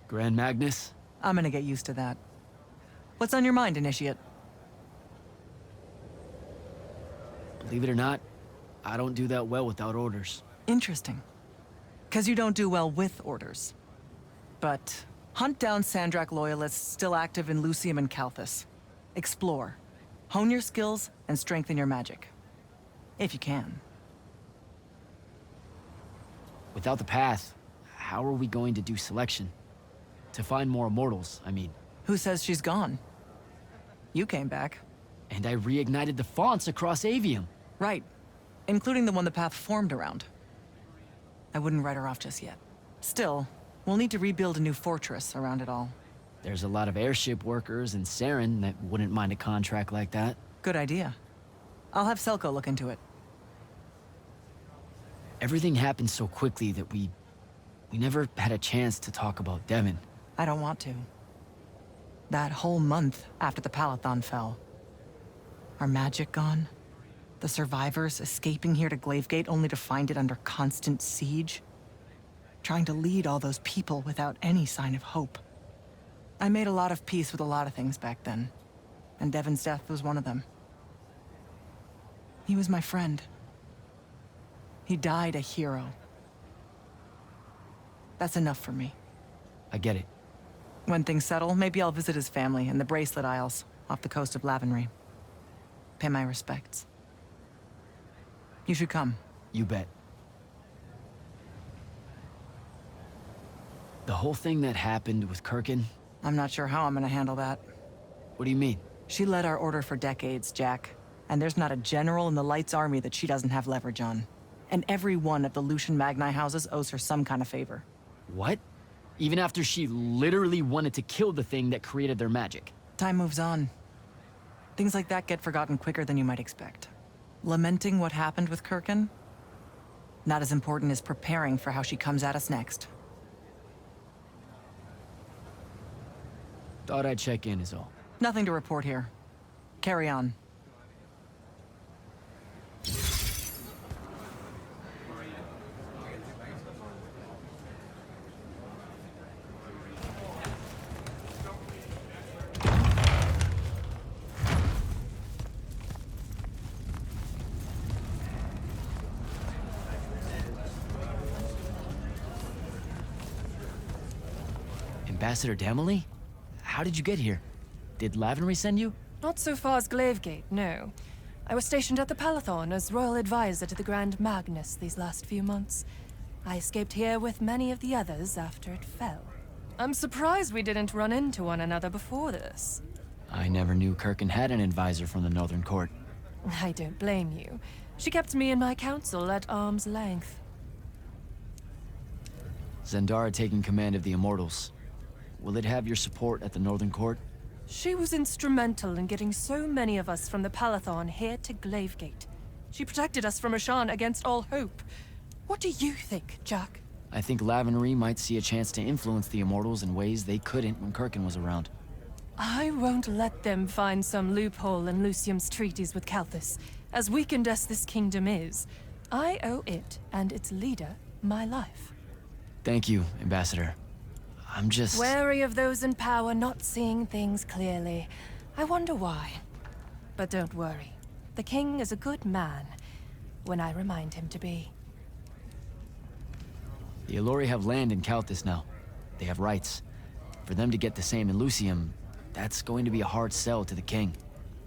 Grand Magnus? I'm gonna get used to that. What's on your mind, Initiate? Believe it or not, I don't do that well without orders. Interesting. 'Cause you don't do well with orders. But hunt down Sandrak loyalists still active in Lucium and Calthus. Explore. Hone your skills and strengthen your magic. If you can. Without the path, how are we going to do selection? To find more immortals, I mean. Who says she's gone? You came back. And I reignited the fonts across Avium. Right. Including the one the path formed around. I wouldn't write her off just yet. Still, we'll need to rebuild a new fortress around it all. There's a lot of airship workers in Saren that wouldn't mind a contract like that. Good idea. I'll have Selko look into it. Everything happened so quickly that we never had a chance to talk about Devon. I don't want to. That whole month after the Palathon fell. Our magic gone. The survivors escaping here to Glavegate only to find it under constant siege. Trying to lead all those people without any sign of hope. I made a lot of peace with a lot of things back then. And Devon's death was one of them. He was my friend. He died a hero. That's enough for me. I get it. When things settle, maybe I'll visit his family in the Bracelet Isles off the coast of Lavenry. Pay my respects. You should come. You bet. The whole thing that happened with Kirkin? I'm not sure how I'm gonna handle that. What do you mean? She led our order for decades, Jack. And there's not a general in the Light's army that she doesn't have leverage on. And every one of the Lucian Magni houses owes her some kind of favor. What? Even after she literally wanted to kill the thing that created their magic? Time moves on. Things like that get forgotten quicker than you might expect. Lamenting what happened with Kirkin? Not as important as preparing for how she comes at us next. Thought I'd check in is all. Nothing to report here. Carry on. Ambassador Damley? How did you get here? Did Lavenry send you? Not so far as Glavegate, no. I was stationed at the Palathon as royal advisor to the Grand Magnus these last few months. I escaped here with many of the others after it fell. I'm surprised we didn't run into one another before this. I never knew Kirkin had an advisor from the Northern Court. I don't blame you. She kept me and my council at arm's length. Zendara taking command of the Immortals. Will it have your support at the Northern Court? She was instrumental in getting so many of us from the Palathon here to Glavegate. She protected us from Ashan against all hope. What do you think, Jack? I think Lavenry might see a chance to influence the Immortals in ways they couldn't when Kirkin was around. I won't let them find some loophole in Lucium's treaties with Calthus. As weakened as this kingdom is, I owe it and its leader my life. Thank you, Ambassador. I'm just... Wary of those in power not seeing things clearly. I wonder why. But don't worry. The king is a good man, when I remind him to be. The Ilori have land in Calthus now. They have rights. For them to get the same in Lucium, that's going to be a hard sell to the king.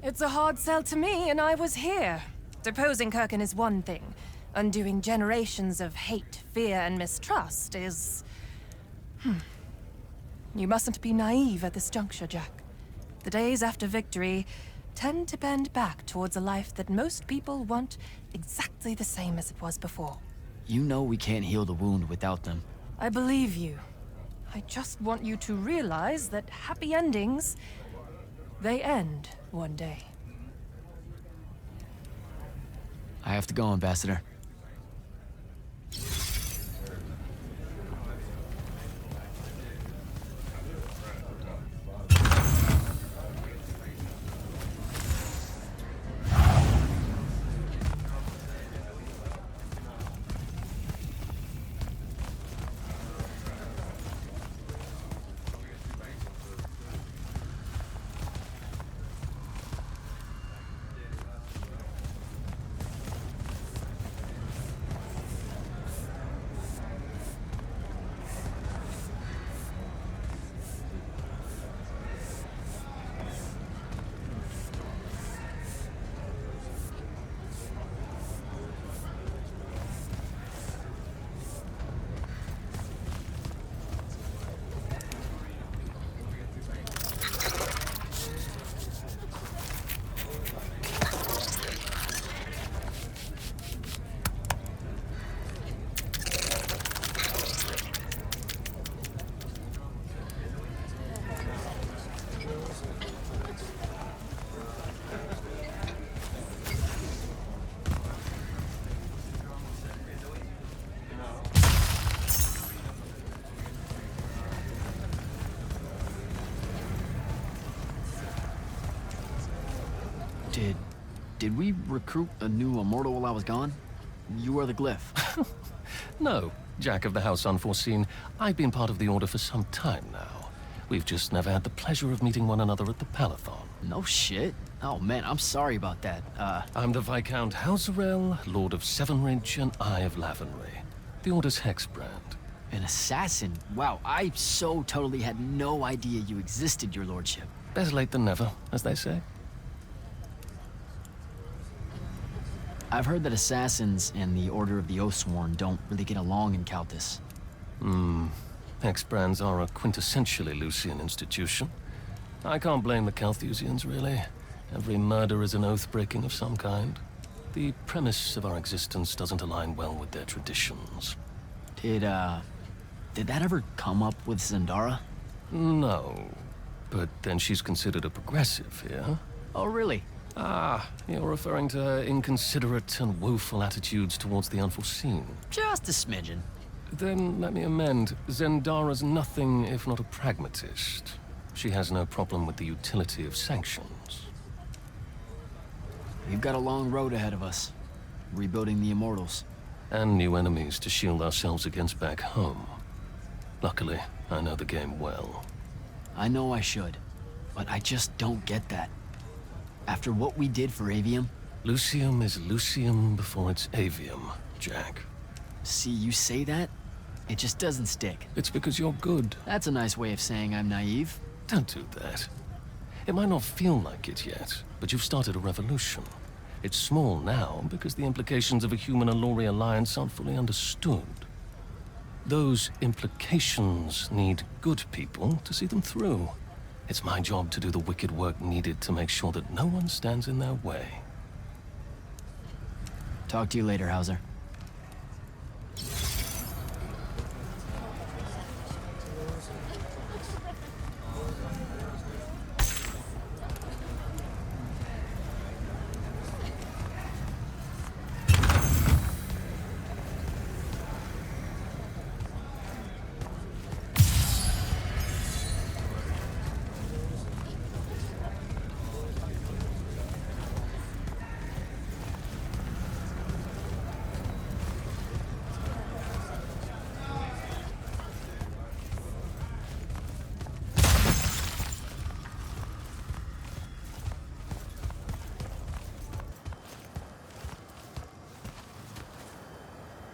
It's a hard sell to me, and I was here. Deposing Kirkin is one thing. Undoing generations of hate, fear, and mistrust is... You mustn't be naive at this juncture, Jack. The days after victory tend to bend back towards a life that most people want exactly the same as it was before. You know we can't heal the wound without them. I believe you. I just want you to realize that happy endings, they end one day. I have to go, Ambassador. Did... did we recruit a new immortal while I was gone? You are the glyph. No, Jack of the House Unforeseen. I've been part of the Order for some time now. We've just never had the pleasure of meeting one another at the Palathon. No shit. Oh man, I'm sorry about that. I'm the Viscount Hauserel, Lord of Severnridge and Eye of Lavenry. The Order's hex brand. An assassin? Wow, I so totally had no idea you existed, your lordship. Better late than never, as they say. I've heard that assassins and the Order of the Oathsworn don't really get along in Caltis. Hex brands are a quintessentially Lucian institution. I can't blame the Calthusians, really. Every murder is an oath-breaking of some kind. The premise of our existence doesn't align well with their traditions. Did that ever come up with Zendara? No. But then she's considered a progressive here. Oh, really? Ah, you're referring to her inconsiderate and woeful attitudes towards the unforeseen. Just a smidgen. Then let me amend. Zendara's nothing if not a pragmatist. She has no problem with the utility of sanctions. We've got a long road ahead of us. Rebuilding the Immortals. And new enemies to shield ourselves against back home. Luckily, I know the game well. I know I should, but I just don't get that. After what we did for Avium... Lucium is Lucium before it's Avium, Jack. See, you say that, it just doesn't stick. It's because you're good. That's a nice way of saying I'm naive. Don't do that. It might not feel like it yet, but you've started a revolution. It's small now because the implications of a human-Alori alliance aren't fully understood. Those implications need good people to see them through. It's my job to do the wicked work needed to make sure that no one stands in their way. Talk to you later, Hauser.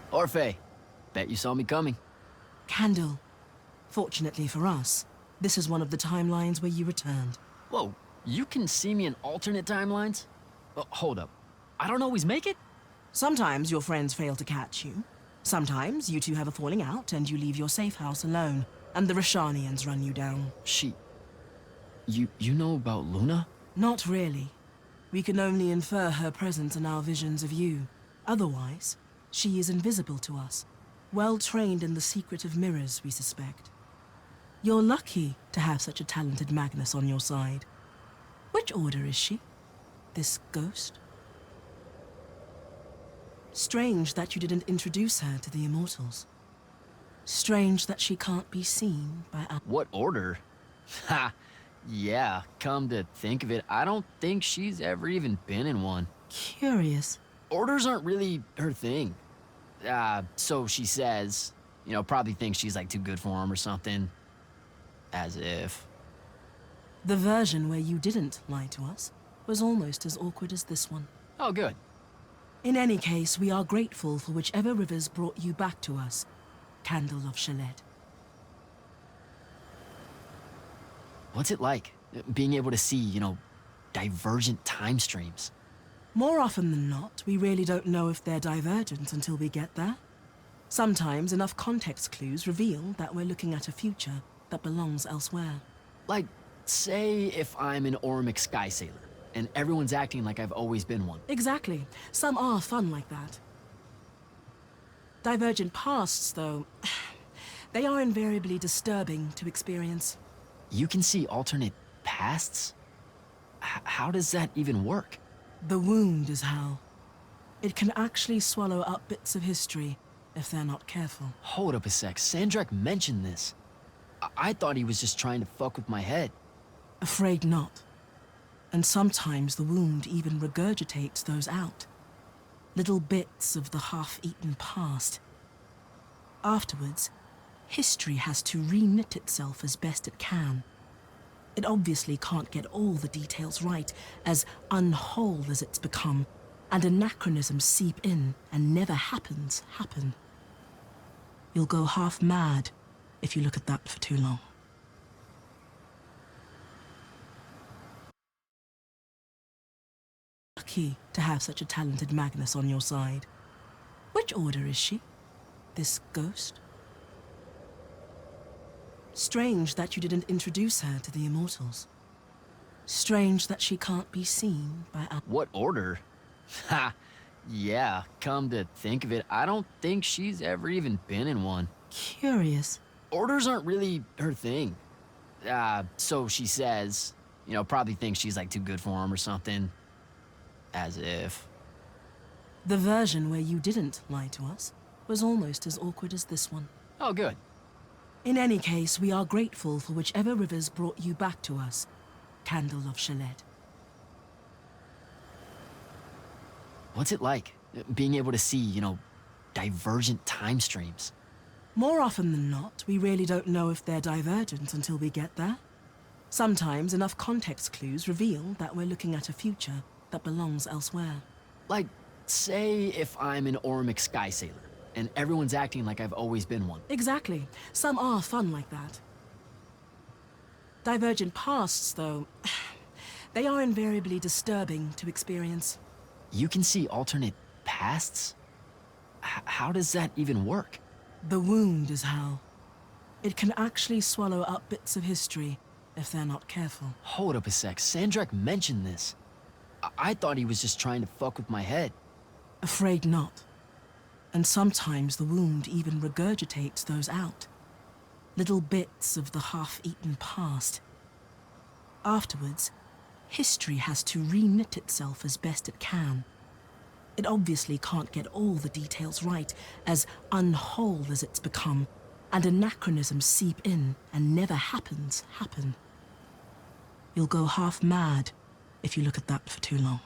Orphe, bet you saw me coming. Candle. Fortunately for us, this is one of the timelines where you returned. Whoa, you can see me in alternate timelines? Hold up. I don't always make it? Sometimes your friends fail to catch you. Sometimes you two have a falling out and you leave your safe house alone, and the Rashanians run you down. You know about Luna? Not really. We can only infer her presence in our visions of you. Otherwise, she is invisible to us. Well trained in the secret of mirrors, we suspect. You're lucky to have such a talented Magnus on your side. Which order is she? This ghost? Strange that you didn't introduce her to the Immortals. Strange that she can't be seen by us. What order? Ha! Yeah, come to think of it, I don't think she's ever even been in one. Curious. Orders aren't really her thing. So she says. You know, probably thinks she's like too good for him or something. As if. The version where you didn't lie to us was almost as awkward as this one. Oh, good. In any case, we are grateful for whichever rivers brought you back to us, Candle of Shaled. What's it like, being able to see, you know, divergent time streams? More often than not, we really don't know if they're divergent until we get there. Sometimes enough context clues reveal that we're looking at a future that belongs elsewhere. Like, say if I'm an Ormic Sky Sailor, and everyone's acting like I've always been one. Exactly. Some are fun like that. Divergent pasts, though, they are invariably disturbing to experience. You can see alternate pasts? How does that even work? The wound is how. It can actually swallow up bits of history if they're not careful. Hold up a sec, Sandrak mentioned this. I thought he was just trying to fuck with my head. Afraid not. And sometimes the wound even regurgitates those out. Little bits of the half-eaten past. Afterwards, history has to re-knit itself as best it can. It obviously can't get all the details right, as unwhole as it's become, and anachronisms seep in and never happen. You'll go half mad if you look at that for too long. Lucky to have such a talented Magnus on your side. Which order is she? This ghost? Strange that you didn't introduce her to the Immortals. Strange that she can't be seen by us. What order? Ha! Yeah, come to think of it, I don't think she's ever even been in one. Curious. Orders aren't really her thing. So she says. You know, probably thinks she's like too good for him or something. As if. The version where you didn't lie to us was almost as awkward as this one. Oh, good. In any case, we are grateful for whichever rivers brought you back to us, Candle of Shaled. What's it like, being able to see, you know, divergent time streams? More often than not, we really don't know if they're divergent until we get there. Sometimes enough context clues reveal that we're looking at a future that belongs elsewhere. Like, say if I'm an Ormic sky sailor, and everyone's acting like I've always been one. Exactly. Some are fun like that. Divergent pasts, though, they are invariably disturbing to experience. You can see alternate pasts? How does that even work? The wound is how. It can actually swallow up bits of history if they're not careful. Hold up a sec, Sandrak mentioned this. I thought he was just trying to fuck with my head. Afraid not. And sometimes the wound even regurgitates those out. Little bits of the half-eaten past. Afterwards, history has to re-knit itself as best it can. It obviously can't get all the details right, as unwhole as it's become, and anachronisms seep in and never happen. You'll go half mad if you look at that for too long.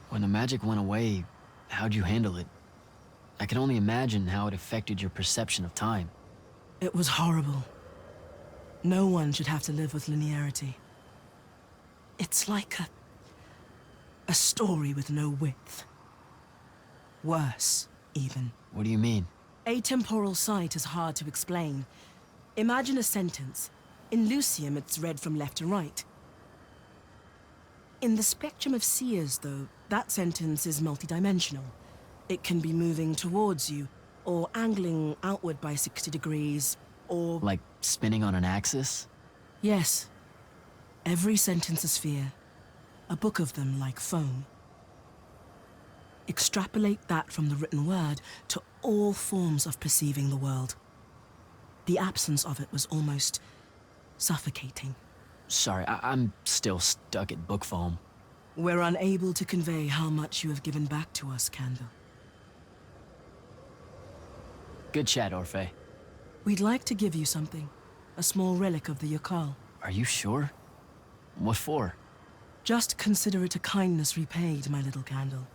When the magic went away, how'd you handle it? I can only imagine how it affected your perception of time. It was horrible. No one should have to live with linearity. It's like a story with no width. Worse, even. What do you mean? Atemporal sight is hard to explain. Imagine a sentence. In Lucium, it's read from left to right. In the spectrum of seers, though, that sentence is multidimensional. It can be moving towards you, or angling outward by 60 degrees, or... Like spinning on an axis? Yes. Every sentence a sphere. A book of them like foam. Extrapolate that from the written word to all forms of perceiving the world. The absence of it was almost suffocating. Sorry, I'm still stuck at book foam. We're unable to convey how much you have given back to us, Candle. Good chat, Orphe. We'd like to give you something. A small relic of the Yakal. Are you sure? What for? Just consider it a kindness repaid, my little Candle.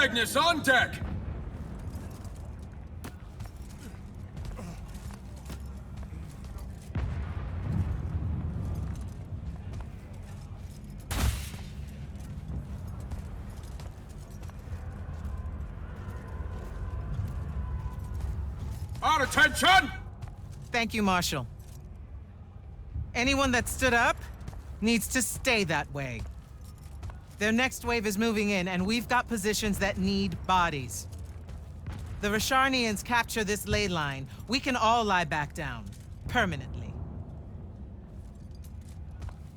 Magnus on deck! Our attention! Thank you, Marshal. Anyone that stood up needs to stay that way. Their next wave is moving in, and we've got positions that need bodies. The Rasharnians capture this ley line, we can all lie back down. Permanently.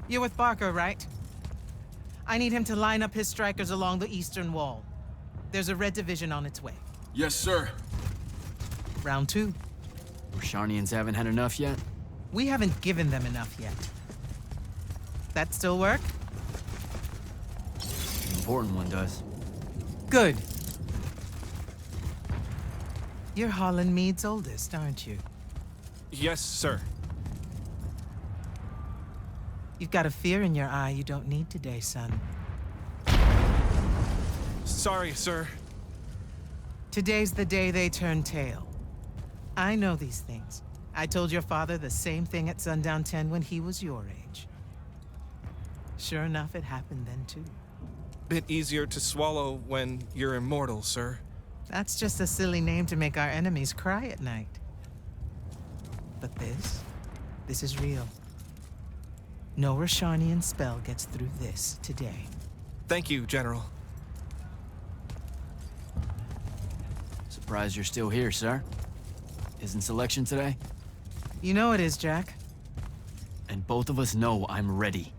You're with Barker, right? I need him to line up his strikers along the eastern wall. There's a red division on its way. Yes, sir. Round 2. Rasharnians haven't had enough yet? We haven't given them enough yet. That still work? The important one does. Good. You're Holland Mead's oldest, aren't you? Yes, sir. You've got a fear in your eye you don't need today, son. Sorry, sir. Today's the day they turn tail. I know these things. I told your father the same thing at Sundown 10 when he was your age. Sure enough, it happened then too. Bit easier to swallow when you're immortal, sir. That's just a silly name to make our enemies cry at night. But this is real. No Rashanian spell gets through this today. Thank you, General. Surprised you're still here, sir. Isn't selection today? You know it is, Jack. And both of us know I'm ready.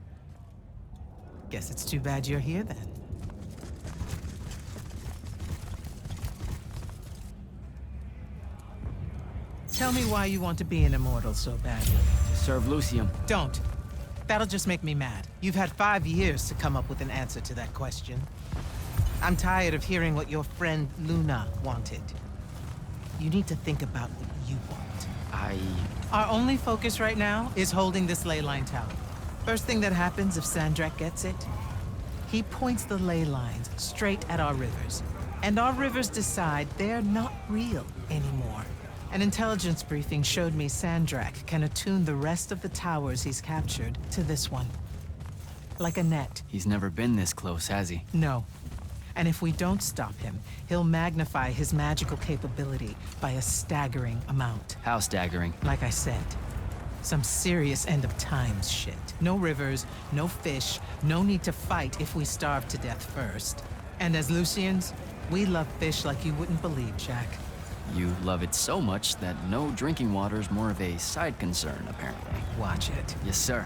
Guess it's too bad you're here then. Tell me why you want to be an immortal so badly. To serve Lucium. Don't. That'll just make me mad. You've had 5 years to come up with an answer to that question. I'm tired of hearing what your friend Luna wanted. You need to think about what you want. Our only focus right now is holding this ley line tower. First thing that happens if Sandrak gets it, he points the ley lines straight at our rivers. And our rivers decide they're not real anymore. An intelligence briefing showed me Sandrak can attune the rest of the towers he's captured to this one. Like a net. He's never been this close, has he? No. And if we don't stop him, he'll magnify his magical capability by a staggering amount. How staggering? Like I said, some serious end of times shit. No rivers, no fish, no need to fight if we starve to death first. And as Lucians, we love fish like you wouldn't believe, Jack. You love it so much that no drinking water is more of a side concern, apparently. Watch it. Yes, sir.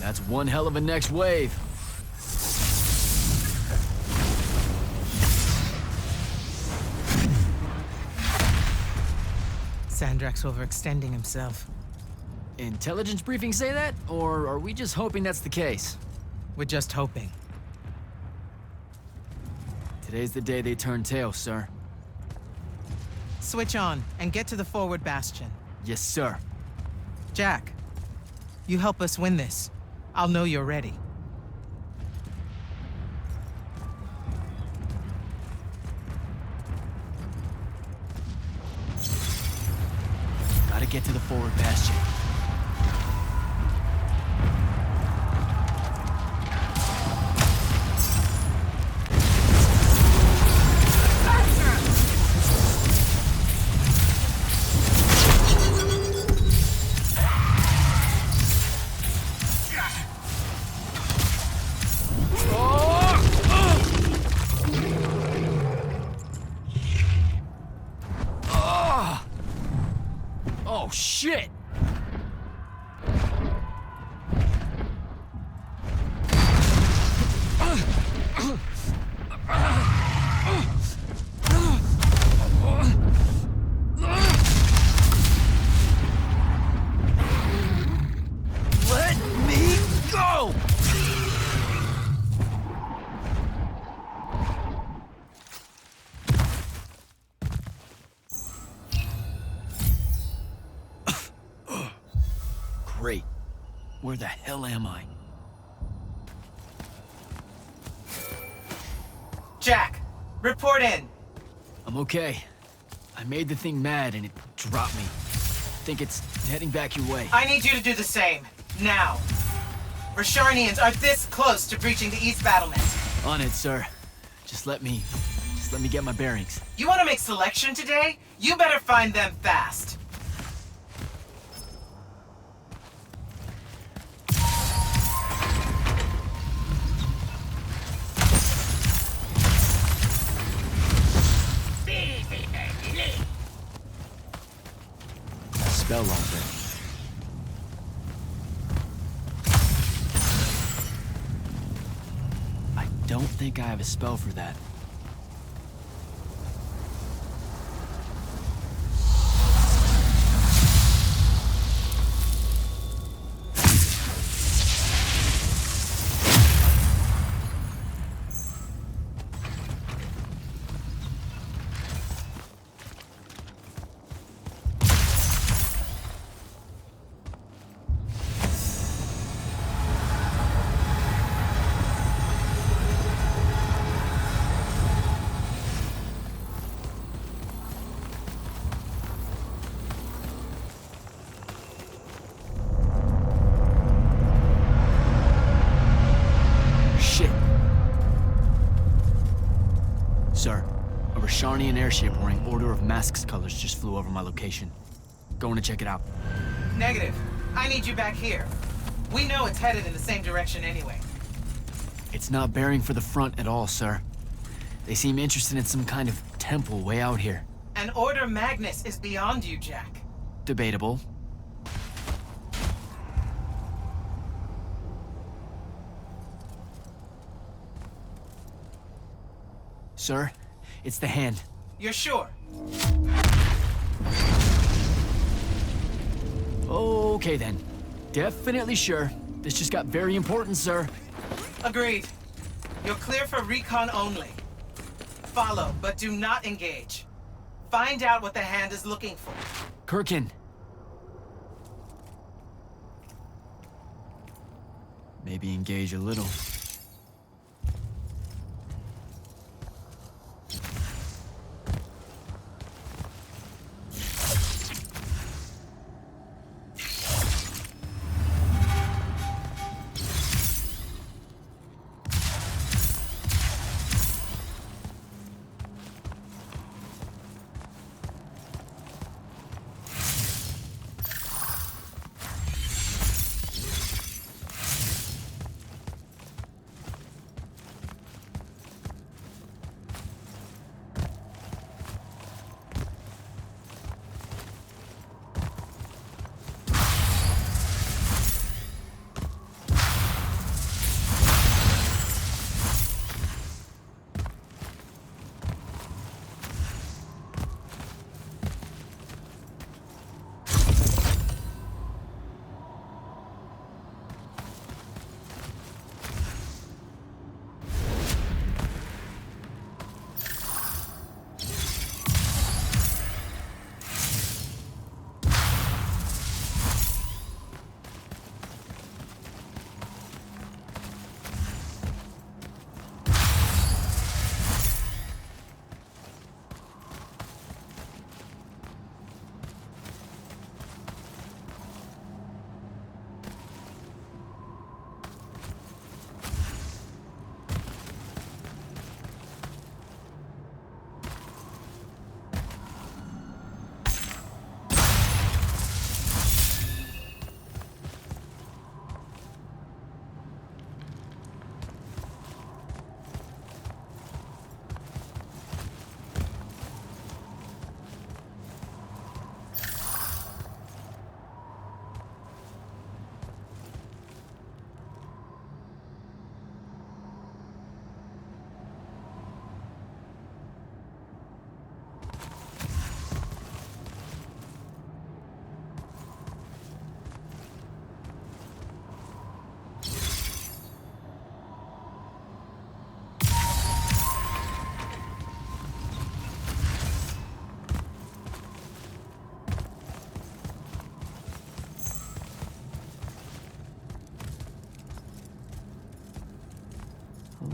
That's one hell of a next wave. Sandrak's overextending himself. Intelligence briefings say that? Or are we just hoping that's the case? We're just hoping. Today's the day they turn tail, sir. Switch on and get to the forward bastion. Yes, sir. Jack, you help us win this. I'll know you're ready. Gotta get to the forward bastion. Oh, shit! Great. Where the hell am I? Jack, report in. I'm okay. I made the thing mad and it dropped me. Think it's heading back your way. I need you to do the same. Now. Rasharnians are this close to breaching the East battlement. On it, sir. Just let me get my bearings. You want to make selection today? You better find them fast. Spell on there. I don't think I have a spell for that. Sir, a Rasharnian airship wearing Order of Masks colors just flew over my location. Going to check it out. Negative. I need you back here. We know it's headed in the same direction anyway. It's not bearing for the front at all, sir. They seem interested in some kind of temple way out here. An Order Magnus is beyond you, Jack. Debatable. Sir, it's the hand. You're sure? Okay then. Definitely sure. This just got very important, sir. Agreed. You're clear for recon only. Follow, but do not engage. Find out what the hand is looking for. Kirkin. Maybe engage a little.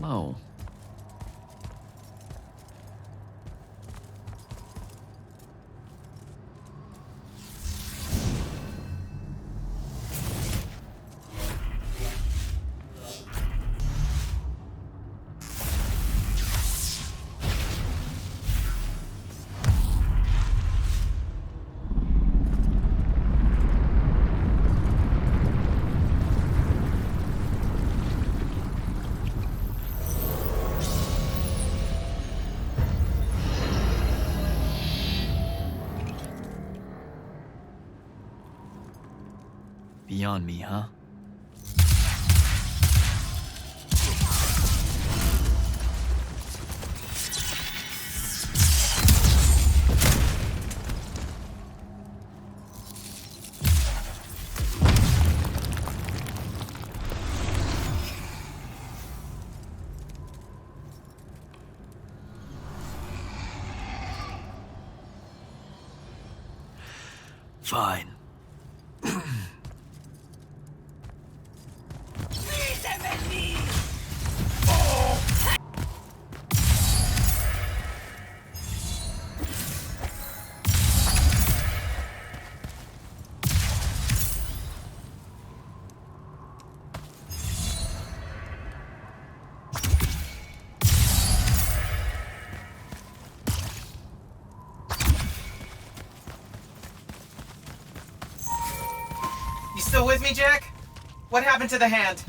Hello. Beyond me, huh? Fine. You still with me, Jack? What happened to the hand?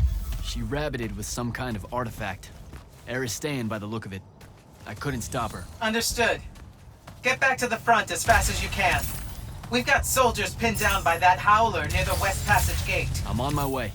She rabbited with some kind of artifact. Aristean by the look of it. I couldn't stop her. Understood. Get back to the front as fast as you can. We've got soldiers pinned down by that howler near the West Passage Gate. I'm on my way.